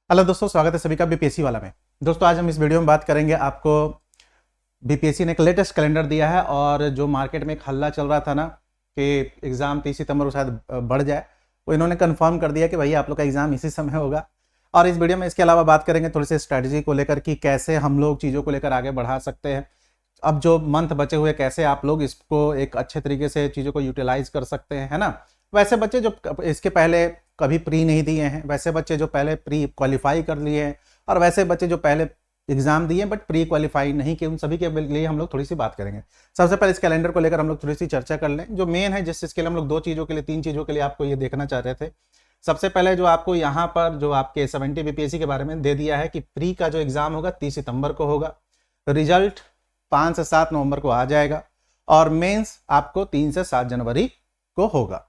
Hello दोस्तों, स्वागत है सभी का बीपीएससी वाला में। दोस्तों आज हम इस वीडियो में बात करेंगे, आपको बीपीएससी ने एक लेटेस्ट कैलेंडर दिया है और जो मार्केट में एक हल्ला चल रहा था ना कि एग्ज़ाम 30 सितंबर को शायद बढ़ जाए, वो इन्होंने कंफर्म कर दिया कि भैया आप लोग का एग्ज़ाम इसी समय होगा। और इस वीडियो में इसके अलावा बात करेंगे थोड़ी सी स्ट्रैटेजी को लेकर कि कैसे हम लोग चीज़ों को लेकर आगे बढ़ा सकते हैं। अब जो मंथ बचे हुए कैसे आप लोग इसको एक अच्छे तरीके से चीज़ों को यूटिलाइज कर सकते हैं, है ना। वैसे बच्चे जो इसके पहले कभी प्री नहीं दिए हैं, वैसे बच्चे जो पहले प्री क्वालिफाई कर लिए हैं, और वैसे बच्चे जो पहले एग्जाम दिए बट प्री क्वालिफाई नहीं किए, उन सभी के लिए हम लोग थोड़ी सी बात करेंगे। सबसे पहले इस कैलेंडर को लेकर हम लोग थोड़ी सी चर्चा कर लें। जो मेन है जिस चीज़ के लिए हम लोग दो चीज़ों के लिए तीन चीज़ों के लिए आपको ये देखना चाह रहे थे। सबसे पहले जो आपको यहाँ पर जो आपके 70 बीपीएससी के बारे में दे दिया है कि प्री का जो एग्जाम होगा 30 सितंबर को होगा, रिजल्ट 5 से 7 नवंबर को आ जाएगा, और मेंस आपको 3 से 7 जनवरी को होगा।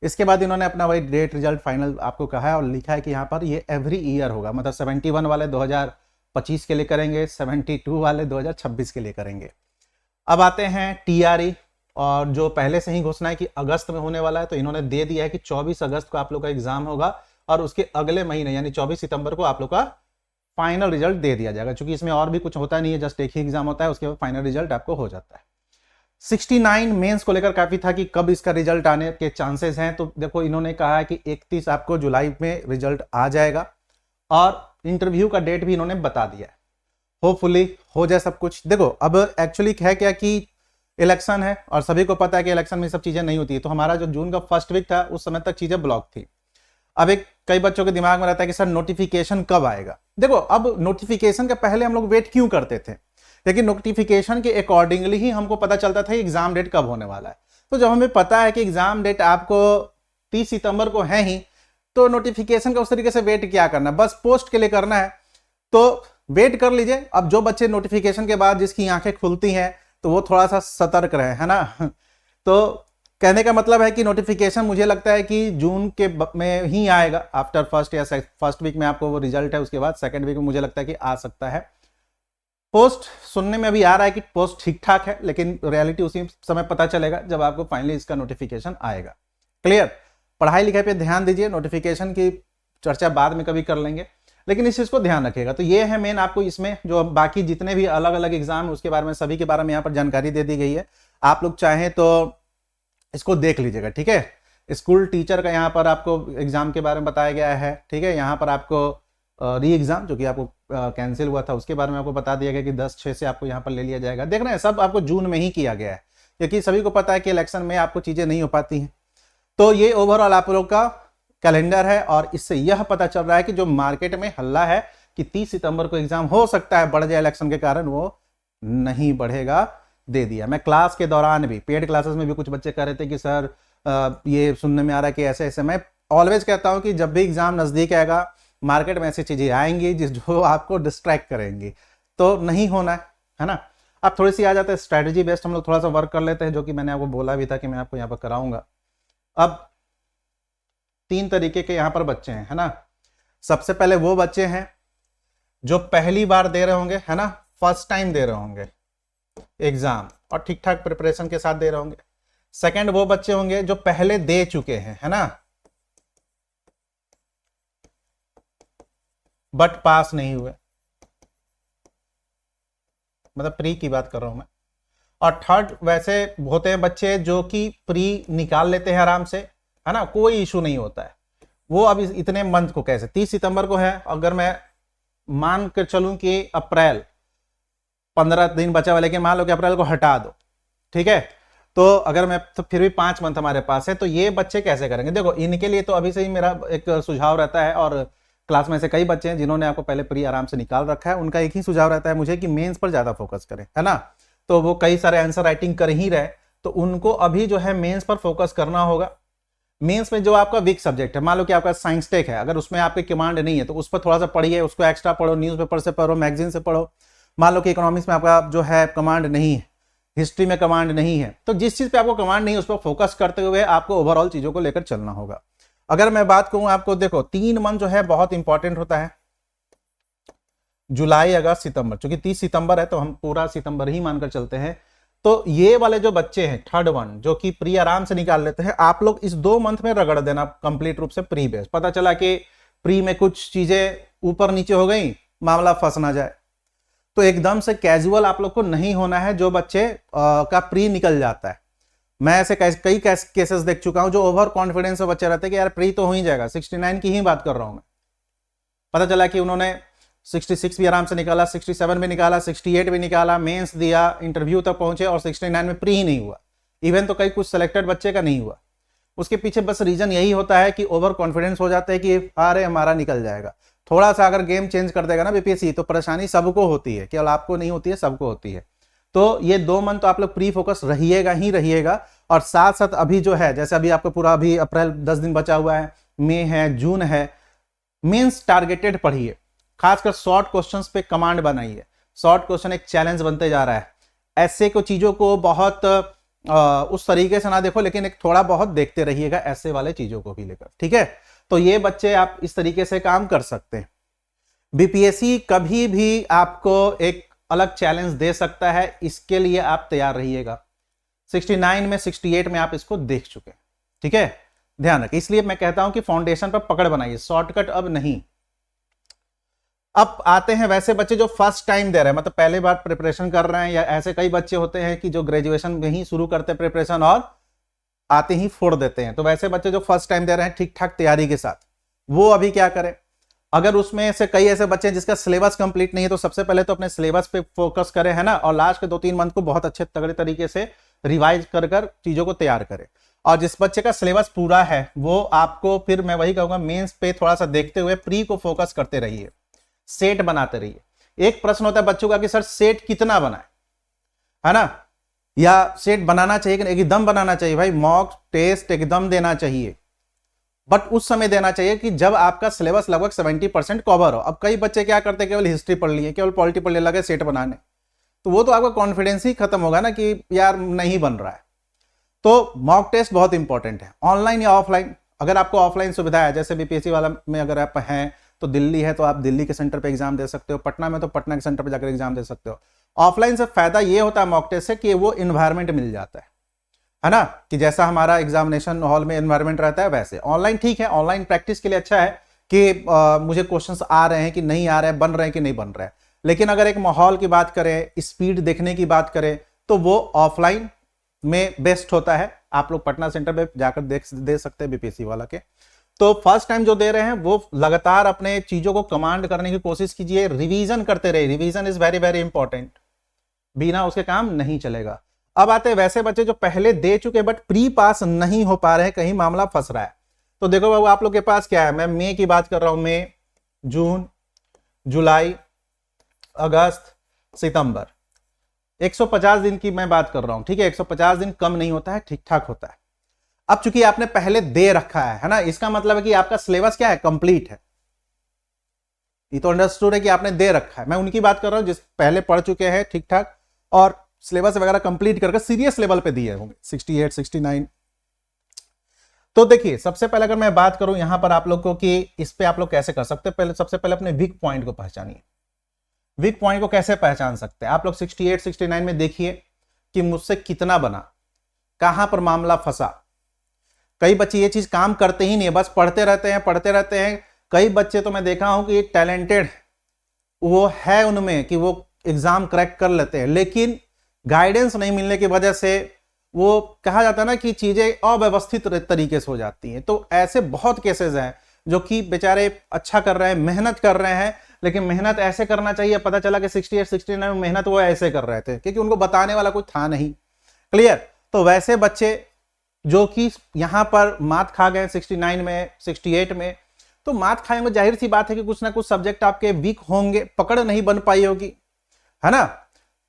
इसके बाद इन्होंने अपना वही डेट रिजल्ट फाइनल आपको कहा है और लिखा है कि यहाँ पर ये एवरी ईयर होगा, मतलब 71 वाले 2025 के लिए करेंगे, 72 वाले 2026 के लिए करेंगे। अब आते हैं टीआरई, और जो पहले से ही घोषणा है कि अगस्त में होने वाला है, तो इन्होंने दे दिया है कि 24 अगस्त को आप लोग का एग्जाम होगा और उसके अगले महीने यानी 24 सितंबर को आप लोग का फाइनल रिजल्ट दे दिया जाएगा। क्योंकि इसमें और भी कुछ होता नहीं है, जस्ट एक ही एग्जाम होता है, उसके बाद फाइनल रिजल्ट आपको हो जाता है। 69 मेंस को लेकर काफी था कि कब इसका रिजल्ट आने के चांसेस हैं, तो देखो इन्होंने कहा है कि 31 आपको जुलाई में रिजल्ट आ जाएगा, और इंटरव्यू का डेट भी इन्होंने बता दिया है। होपफुली हो जाए सब कुछ। देखो अब एक्चुअली है क्या कि इलेक्शन है और सभी को पता है कि इलेक्शन में सब चीजें नहीं होती है, तो हमारा जो जून का फर्स्ट वीक था उस समय तक चीजें ब्लॉक थी। अब एक कई बच्चों के दिमाग में रहता है कि सर नोटिफिकेशन कब आएगा। देखो अब नोटिफिकेशन के पहले हम लोग वेट क्यों करते थे, लेकिन नोटिफिकेशन के अकॉर्डिंगली ही हमको पता चलता था एग्जाम डेट कब होने वाला है। तो जब हमें पता है कि एग्जाम डेट आपको 30 सितंबर को है ही, तो नोटिफिकेशन का उस तरीके से वेट क्या करना, बस पोस्ट के लिए करना है तो वेट कर लीजिए। अब जो बच्चे नोटिफिकेशन के बाद जिसकी आंखें खुलती हैं तो वो थोड़ा सा सतर्क रहे, है ना। तो कहने का मतलब है कि नोटिफिकेशन मुझे लगता है कि जून के में ही आएगा, आफ्टर फर्स्ट या फर्स्ट वीक में आपको वो रिजल्ट है, उसके बाद सेकंड वीक में मुझे लगता है कि आ सकता है। पोस्ट सुनने में अभी आ रहा है कि पोस्ट ठीक ठाक है, लेकिन रियलिटी उसी समय पता चलेगा जब आपको फाइनली इसका नोटिफिकेशन आएगा। क्लियर। पढ़ाई लिखाई पे ध्यान दीजिए, नोटिफिकेशन की चर्चा बाद में कभी कर लेंगे, लेकिन इस चीज को ध्यान रखिएगा। तो ये है मेन, आपको इसमें जो बाकी जितने भी अलग अलग एग्जाम है उसके बारे में सभी के बारे में यहाँ पर जानकारी दे दी गई है। आप लोग चाहें तो इसको देख लीजिएगा, ठीक है। स्कूल टीचर का यहाँ पर आपको एग्जाम के बारे में बताया गया है, ठीक है। यहाँ पर आपको री एग्जाम जो कि आपको कैंसिल हुआ था उसके बारे में आपको बता दिया गया कि 10/6 से आपको यहाँ पर ले लिया जाएगा। देख रहे हैं सब आपको जून में ही किया गया है, क्योंकि सभी को पता है कि इलेक्शन में आपको चीजें नहीं हो पाती हैं। तो ये ओवरऑल आप लोग का कैलेंडर है, और इससे यह पता चल रहा है कि जो मार्केट में हल्ला है कि 30 सितंबर को एग्जाम हो सकता है बढ़ जाए इलेक्शन के कारण, वो नहीं बढ़ेगा, दे दिया। मैं क्लास के दौरान भी, पेड क्लासेस में भी कुछ बच्चे कह रहे थे कि सर ये सुनने में आ रहा है कि ऐसे ऐसे। मैं ऑलवेज कहता हूं कि जब भी एग्जाम नजदीक आएगा मार्केट में ऐसी चीजें आएंगी जो आपको डिस्ट्रैक्ट करेंगी, तो नहीं होना है ना। अब थोड़ी सी आ जाते हैं स्ट्रैटेजी बेस्ड, हम लोग थोड़ा सा वर्क कर लेते हैं, जो कि मैंने आपको बोला भी था कि मैं आपको यहाँ पर कराऊंगा। अब 3 तरीके के यहाँ पर बच्चे हैं, है ना। सबसे पहले वो बच्चे हैं जो पहली बार दे रहे होंगे, है ना, फर्स्ट टाइम दे रहे होंगे एग्जाम और ठीक ठाक प्रिपरेशन के साथ दे रहे होंगे। सेकंड वो बच्चे होंगे जो पहले दे चुके हैं, है ना, बट पास नहीं हुए, मतलब प्री की बात कर रहा हूं मैं। और थर्ड वैसे होते हैं बच्चे जो कि प्री निकाल लेते हैं आराम से, है ना, कोई इशू नहीं होता है। वो अब इतने मंथ को कैसे, 30 सितंबर को है, अगर मैं मान कर चलूं कि अप्रैल 15 दिन बचा हुआ, लेकिन मान लो कि अप्रैल को हटा दो, ठीक है, तो अगर मैं तो फिर भी 5 मंथ हमारे पास है, तो ये बच्चे कैसे करेंगे। देखो इनके लिए तो अभी से ही मेरा एक सुझाव रहता है, और क्लास में से कई बच्चे हैं जिन्होंने आपको पहले प्री आराम से निकाल रखा है, उनका एक ही सुझाव रहता है मुझे कि मेंस पर ज्यादा फोकस करें, है ना। तो वो कई सारे आंसर राइटिंग कर ही रहे, तो उनको अभी जो है मेंस पर फोकस करना होगा। मेंस में जो आपका वीक सब्जेक्ट है, मान लो कि आपका साइंस टेक है, अगर उसमें आपकी कमांड नहीं है तो उस पर थोड़ा सा पढ़िए, उसको एक्स्ट्रा पढ़ो, न्यूज़पेपर से पढ़ो, मैगजीन से पढ़ो। मान लो कि इकोनॉमिक्स में आपका जो है कमांड नहीं है, हिस्ट्री में कमांड नहीं है, तो जिस चीज पे आपको कमांड नहीं है उस पर फोकस करते हुए आपको ओवरऑल चीजों को लेकर चलना होगा। अगर मैं बात कहूं आपको, देखो 3 मंथ जो है बहुत इंपॉर्टेंट होता है, जुलाई अगस्त सितंबर। चूंकि 30 सितंबर है तो हम पूरा सितंबर ही मानकर चलते हैं। तो ये वाले जो बच्चे हैं थर्ड वन जो कि प्री आराम से निकाल लेते हैं, आप लोग इस 2 मंथ में रगड़ देना कंप्लीट रूप से प्री बेस। पता चला कि प्री में कुछ चीजें ऊपर नीचे हो गई, मामला फंस ना जाए। तो एकदम से कैजुअल आप लोग को नहीं होना है जो बच्चे का प्री निकल जाता है। मैं ऐसे कई केसेस देख चुका हूं जो ओवर कॉन्फिडेंस से बच्चे रहते हैं कि यार प्री तो हो ही जाएगा। 69 की ही बात कर रहा हूं मैं। पता चला कि उन्होंने 66 भी आराम से निकाला, 67 भी निकाला, 68 भी निकाला, मेंस दिया, इंटरव्यू तक पहुंचे और 69 में प्री ही नहीं हुआ। इवन तो कई कुछ सिलेक्टेड बच्चे का नहीं हुआ। उसके पीछे बस रीजन यही होता है कि ओवर कॉन्फिडेंस हो जाता है कि अरे हमारा निकल जाएगा। थोड़ा सा अगर गेम चेंज कर देगा ना बीपीएससी तो परेशानी सबको होती है, केवल आपको नहीं होती है, सबको होती है। तो ये 2 मंथ तो आप लोग प्री फोकस रहिएगा ही रहिएगा। और साथ साथ अभी जो है, जैसे अभी आपको पूरा अभी अप्रैल 10 दिन बचा हुआ है, मई है, जून है, मीन्स टारगेटेड पढ़िए। खासकर शॉर्ट क्वेश्चंस पे कमांड बनाइए। शॉर्ट क्वेश्चन एक चैलेंज बनते जा रहा है। ऐसे को चीजों को बहुत उस तरीके से ना देखो, लेकिन एक थोड़ा बहुत देखते रहिएगा ऐसे वाले चीजों को भी लेकर, ठीक है। तो ये बच्चे आप इस तरीके से काम कर सकते हैं। बीपीएससी कभी भी आपको एक अलग चैलेंज दे सकता है, इसके लिए आप तैयार रहिएगा। 69 में 68 में आप इसको देख चुके, ठीक है, ध्यान रखिए। इसलिए मैं कहता हूं कि फाउंडेशन पर पकड़ बनाइए, शॉर्टकट अब नहीं। अब आते हैं वैसे बच्चे जो फर्स्ट टाइम दे रहे हैं, मतलब पहले बार प्रिपरेशन कर रहे हैं, या ऐसे कई बच्चे होते हैं कि जो ग्रेजुएशन में ही शुरू करते हैं प्रिपरेशन और आते ही फोड़ देते हैं। तो वैसे बच्चे जो फर्स्ट टाइम दे रहे हैं ठीक ठाक तैयारी के साथ, वो अभी क्या करें। अगर उसमें से कई ऐसे बच्चे जिसका सिलेबस कंप्लीट नहीं है, तो सबसे पहले तो अपने सिलेबस पे फोकस करें, है ना, और लास्ट के 2-3 मंथ को बहुत अच्छे तगड़े तरीके से रिवाइज कर चीजों को तैयार करें। और जिस बच्चे का सिलेबस पूरा है वो आपको, फिर मैं वही कहूंगा, मेंस पे थोड़ा सा देखते हुए प्री को फोकस करते रहिए, सेट बनाते रहिए। एक प्रश्न होता है बच्चों का कि सर सेट कितना बनाए, है ना, या सेट बनाना चाहिए कि एकदम बनाना चाहिए। भाई मॉक टेस्ट एकदम देना चाहिए, बट उस समय देना चाहिए कि जब आपका सिलेबस लगभग 70% कवर हो। अब कई बच्चे क्या करते हैं, केवल हिस्ट्री पढ़ लिए, केवल पॉलिटी पढ़ लिए, लगे सेट बनाने, तो वो तो आपका कॉन्फिडेंस ही खत्म होगा ना कि यार नहीं बन रहा है। तो मॉक टेस्ट बहुत इंपॉर्टेंट है, ऑनलाइन या ऑफलाइन। अगर आपको ऑफलाइन सुविधा है, जैसे बीपीएससी वाला में अगर आप हैं तो दिल्ली है तो आप दिल्ली के सेंटर पे एग्जाम दे सकते हो, पटना में तो पटना के सेंटर पे जाकर एग्जाम दे सकते हो। ऑफलाइन से फायदा ये होता है मॉक टेस्ट से कि वो इन्वायरमेंट मिल जाता है ना, कि जैसा हमारा एग्जामिनेशन हॉल में एनवायरमेंट रहता है वैसे ऑनलाइन ठीक है। ऑनलाइन प्रैक्टिस के लिए अच्छा है कि मुझे क्वेश्चंस आ रहे हैं कि नहीं आ रहे हैं, बन रहे हैं कि नहीं बन रहे हैं। लेकिन अगर एक माहौल की बात करें, स्पीड देखने की बात करें, तो वो ऑफलाइन में बेस्ट होता है। आप लोग पटना सेंटर पे जाकर दे सकते हैं बीपीएससी वाला के। तो फर्स्ट टाइम जो दे रहे हैं वो लगातार अपने चीजों को कमांड करने की कोशिश कीजिए, रिवीजन करते रहिए। Revision is very very important, बिना उसके काम नहीं चलेगा। अब आते हैं वैसे बच्चे जो पहले दे चुके बट प्री पास नहीं हो पा रहे हैं, कहीं मामला फंस रहा है। तो देखो बाबू आप लोग के पास क्या है, मैं मई की बात कर रहा हूं, मई, जून, जुलाई, अगस्त, सितंबर, 150 दिन की मैं बात कर रहा हूं, ठीक है। 150 दिन कम नहीं होता है, ठीक ठाक होता है। अब चूंकि आपने पहले दे रखा है ना, इसका मतलब है कि आपका सिलेबस क्या है, कंप्लीट है। ये तो अंडरस्टूड है कि आपने दे रखा है। मैं उनकी बात कर रहा हूं जिस पहले पढ़ चुके हैं ठीक ठाक और सिलेबस वगैरह कंप्लीट करके सीरियस लेवल पे दिए होंगे, 68, 69। तो देखिए सबसे पहले अगर मैं बात करूं यहां पर आप लोग को कि इस पे आप लोग कैसे कर सकते हैं, पहले सबसे पहले अपने वीक पॉइंट को पहचानिए। वीक पॉइंट को कैसे पहचान सकते हैं आप लोग, 68, 69 में देखिए कि मुझसे कितना बना, कहां पर मामला फंसा। कई बच्चे ये चीज काम करते ही नहीं, बस पढ़ते रहते हैं। कई बच्चे तो मैं देखा हूं कि टैलेंटेड वो है उनमें कि वो एग्जाम क्रैक कर लेते हैं, लेकिन गाइडेंस नहीं मिलने की वजह से वो कहा जाता है ना कि चीजें अव्यवस्थित तरीके से हो जाती हैं। तो ऐसे बहुत केसेस हैं जो कि बेचारे अच्छा कर रहे हैं, मेहनत कर रहे हैं, लेकिन मेहनत ऐसे करना चाहिए, पता चला कि 68, 69 में मेहनत वो ऐसे कर रहे थे क्योंकि उनको बताने वाला कोई था नहीं। क्लियर। तो वैसे बच्चे जो कि यहां पर मात खा गए 69 में, 68 में, तो मात खाएंगे, जाहिर सी बात है कि कुछ ना कुछ सब्जेक्ट आपके वीक होंगे, पकड़ नहीं बन पाई होगी, है ना।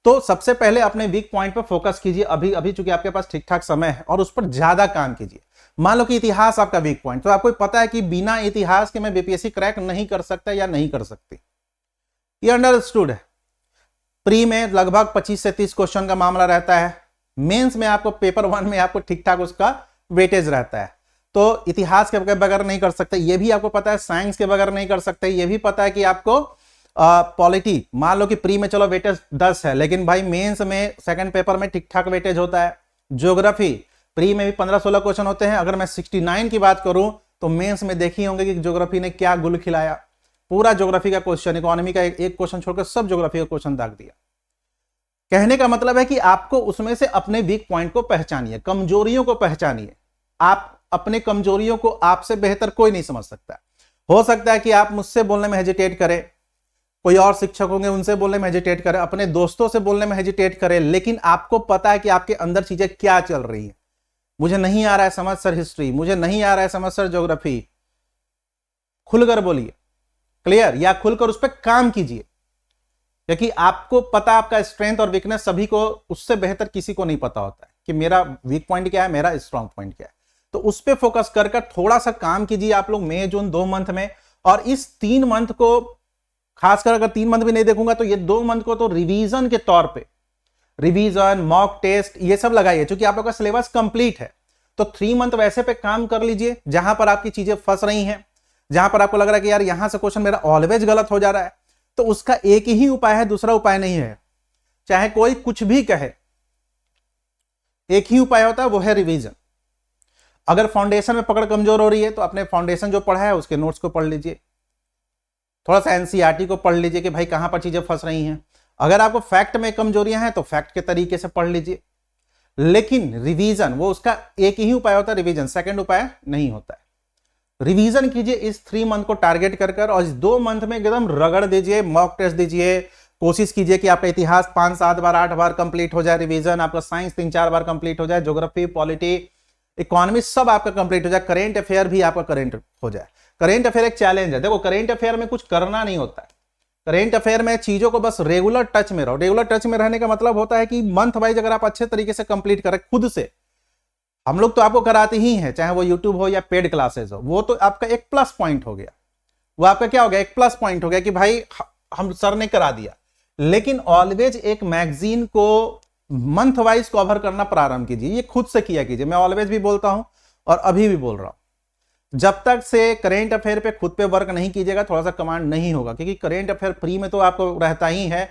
तो सबसे पहले अपने वीक पॉइंट पर फोकस कीजिए अभी अभी, चूंकि आपके पास ठीक ठाक समय है, और उस पर ज्यादा काम कीजिए। मान लो कि इतिहास आपका वीक पॉइंट, तो आपको पता है कि बिना इतिहास के मैं बीपीएससी क्रैक नहीं कर सकता या नहीं कर सकती, ये अंडरस्टूड है। प्री में लगभग 25 से 30 क्वेश्चन का मामला रहता है, मेंस में आपको पेपर 1 में आपको ठीक ठाक उसका वेटेज रहता है। तो इतिहास के बगैर नहीं कर सकते, ये भी आपको पता है। साइंस के बगैर नहीं कर सकते, ये भी पता है कि आपको पॉलिटी, मान लो कि प्री में चलो वेटेज 10 है, लेकिन भाई मेंस में सेकंड पेपर में ठीक ठाक वेटेज होता है। ज्योग्राफी प्री में भी 15-16 क्वेश्चन होते हैं। अगर मैं 69 की बात करूं तो मेंस में देखी होंगे कि ज्योग्राफी ने क्या गुल खिलाया, पूरा ज्योग्राफी का क्वेश्चन, इकोनॉमी का एक क्वेश्चन छोड़कर सब ज्योग्राफी का क्वेश्चन दाग दिया। कहने का मतलब है कि आपको उसमें से अपने वीक पॉइंट को पहचानिए, कमजोरियों को पहचानिए। आप अपने कमजोरियों को आपसे बेहतर कोई नहीं समझ सकता। हो सकता है कि आप मुझसे बोलने में हेजिटेट करें, कोई और शिक्षक होंगे उनसे बोलने में हेजिटेट करें, अपने दोस्तों से बोलने में हेजिटेट करें, लेकिन आपको पता है कि आपके अंदर चीजें क्या चल रही हैं। मुझे नहीं आ रहा है समझ सर हिस्ट्री, मुझे नहीं आ रहा है समझ सर ज्योग्राफी, खुलकर बोलिए, क्लियर, या खुलकर उस पर काम कीजिए, क्योंकि आपको पता आपका स्ट्रेंथ और वीकनेस सभी को उससे बेहतर किसी को नहीं पता होता है कि मेरा वीक पॉइंट क्या है, मेरा स्ट्रांग पॉइंट क्या है। तो उस पर फोकस कर थोड़ा सा काम कीजिए आप लोग मई जून 2 मंथ में। और इस 3 मंथ को खासकर अगर 3 मंथ भी नहीं देखूंगा तो ये 2 मंथ को तो रिवीजन के तौर पे, रिवीजन, मॉक टेस्ट, ये सब लगाइए, क्योंकि आप लोग का सिलेबस कंप्लीट है। तो 3 मंथ वैसे पे काम कर लीजिए जहां पर आपकी चीजें फंस रही हैं, जहां पर आपको लग रहा है कि यार यहां से क्वेश्चन मेरा ऑलवेज गलत हो जा रहा है, तो उसका एक ही उपाय है, दूसरा उपाय नहीं है। चाहे कोई कुछ भी कहे, एक ही उपाय होता है, वो है रिवीजन। अगर फाउंडेशन में पकड़ कमजोर हो रही है तो अपने फाउंडेशन जो पढ़ा है उसके नोट्स को पढ़ लीजिए, थोड़ा सा एनसीईआरटी को पढ़ लीजिए कि भाई कहां पर चीजें फंस रही हैं। अगर आपको फैक्ट में कमजोरियां हैं तो फैक्ट के तरीके से पढ़ लीजिए, लेकिन रिवीजन वो उसका एक ही उपाय होता है, रिवीजन, सेकंड उपाय नहीं होता है। रिवीजन कीजिए इस 3 मंथ को टारगेट कर और इस 2 मंथ में एकदम रगड़ दीजिए, मॉक टेस्ट दीजिए, कोशिश कीजिए कि आपका इतिहास 5-7 बार 8 बार कंप्लीट हो जाए, रिवीजन आपका साइंस 3-4 बार कंप्लीट हो जाए, ज्योग्राफी, पॉलिटी, इकोनॉमी सब आपका कंप्लीट हो जाए, करेंट अफेयर भी आपका करेंट हो जाए। करेंट अफेयर एक चैलेंज है, देखो करेंट अफेयर में कुछ करना नहीं होता है। करेंट अफेयर में चीजों को बस रेगुलर टच में रहो। रेगुलर टच में रहने का मतलब होता है कि मंथ वाइज अगर आप अच्छे तरीके से कंप्लीट करें खुद से, हम लोग तो आपको कराते ही हैं, चाहे वो यूट्यूब हो या पेड क्लासेस हो, वो तो आपका एक प्लस पॉइंट हो गया। वो आपका क्या हो गया, एक प्लस पॉइंट हो गया कि भाई हम सर ने करा दिया। लेकिन ऑलवेज एक मैगजीन को मंथ वाइज कवर करना प्रारंभ कीजिए, ये खुद से किया कीजिए। मैं ऑलवेज भी बोलता हूं और अभी भी बोल रहा हूं, जब तक से करेंट अफेयर पे खुद पे वर्क नहीं कीजिएगा थोड़ा सा कमांड नहीं होगा, क्योंकि करेंट अफेयर प्री में तो आपको रहता ही है,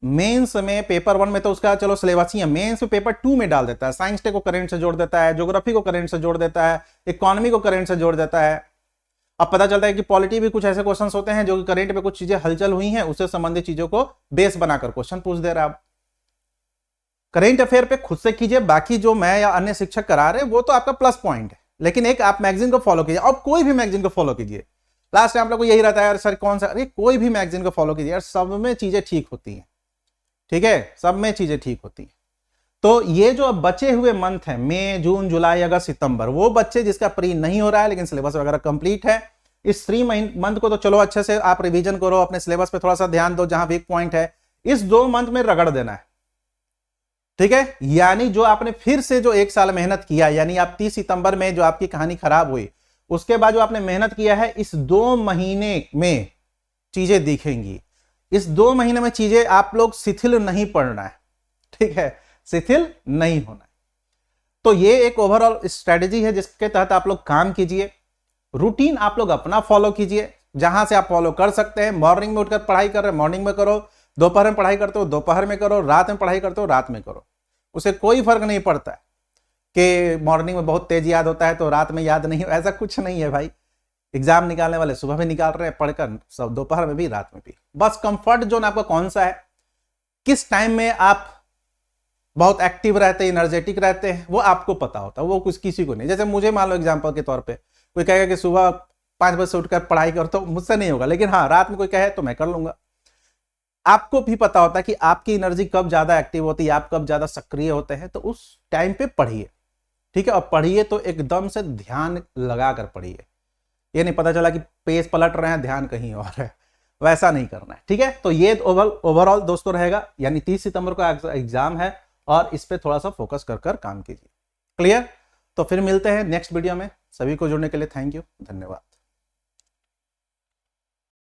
मेंस में पेपर 1 में तो उसका चलो सिलेबस ही है, मेंस में पेपर 2 में डाल देता है, साइंस टेक को करेंट से जोड़ देता है, ज्योग्राफी को करेंट से जोड़ देता है, इकोनॉमी को करेंट से जोड़ देता है। अब पता चलता है कि पॉलिटी भी कुछ ऐसे क्वेश्चंस होते हैं जो कि करेंट पे कुछ चीजें हलचल हुई हैं उससे संबंधित चीजों को बेस बनाकर क्वेश्चन पूछ दे रहा है। करेंट अफेयर पे खुद से कीजिए, बाकी जो मैं या अन्य शिक्षक करा रहे हैं वो तो आपका प्लस पॉइंट है, लेकिन एक आप मैगजीन को फॉलो कीजिए। अब कोई भी मैगजीन को फॉलो कीजिए, लास्ट टाइम आप लोग को यही रहता है यार सर कौन सा, अरे कोई भी मैगजीन को फॉलो कीजिए यार, सब में चीजें ठीक होती हैं, ठीक है, सब में चीजें ठीक होती हैं। तो ये जो अब बचे हुए मंथ हैं, मई, जून, जुलाई, अगस्त, सितंबर, वो बच्चे जिसका प्री नहीं हो रहा है लेकिन सिलेबस वगैरह कंप्लीट है, इस 3 मंथ को तो चलो अच्छे से आप रिवीजन करो, अपने सिलेबस पे थोड़ा सा ध्यान दो, जहां वीक पॉइंट है इस 2 मंथ में रगड़ देना है, ठीक है। यानी जो आपने फिर से जो 1 साल मेहनत किया, यानी आप 30 सितंबर में जो आपकी कहानी खराब हुई, उसके बाद जो आपने मेहनत किया है, इस 2 महीने में चीजें दिखेंगी। इस 2 महीने में चीजें आप लोग शिथिल नहीं पड़ना है, ठीक है, शिथिल नहीं होना है। तो ये एक ओवरऑल स्ट्रेटेजी है जिसके तहत आप लोग काम कीजिए। रूटीन आप लोग अपना फॉलो कीजिए, जहां से आप फॉलो कर सकते हैं। मॉर्निंग में उठकर पढ़ाई कर रहे हैं मॉर्निंग में करो, दोपहर में पढ़ाई करते हो दोपहर में करो, रात में पढ़ाई करते हो रात में करो, उसे कोई फर्क नहीं पड़ता है कि मॉर्निंग में बहुत तेज याद होता है तो रात में याद नहीं, ऐसा कुछ नहीं है भाई। एग्जाम निकालने वाले सुबह भी निकाल रहे हैं पढ़कर, सब दोपहर में भी रात में भी। बस कंफर्ट जोन आपका कौन सा है, किस टाइम में आप बहुत एक्टिव रहते हैं, एनर्जेटिक रहते हैं, वो आपको पता होता है, वो कुछ किसी को नहीं। जैसे मुझे मान लो एग्जाम्पल के तौर पे कोई कहेगा कि सुबह 5 बजे से उठकर पढ़ाई कर, तो मुझसे नहीं होगा, लेकिन हाँ रात में कोई कहे तो मैं कर लूंगा। आपको भी पता होता है कि आपकी एनर्जी कब ज्यादा एक्टिव होती है, आप कब ज्यादा सक्रिय होते हैं, तो उस टाइम पे पढ़िए, ठीक है। और पढ़िए तो एकदम से ध्यान लगा कर पढ़िए, ये नहीं पता चला कि पेज पलट रहे हैं ध्यान कहीं और है, वैसा नहीं करना है, ठीक है। तो ये ओवरऑल दोस्तों रहेगा, यानी 30 सितंबर का एग्जाम है और इस पे थोड़ा सा फोकस कर काम कीजिए, क्लियर। तो फिर मिलते हैं नेक्स्ट वीडियो में, सभी को जुड़ने के लिए थैंक यू, धन्यवाद।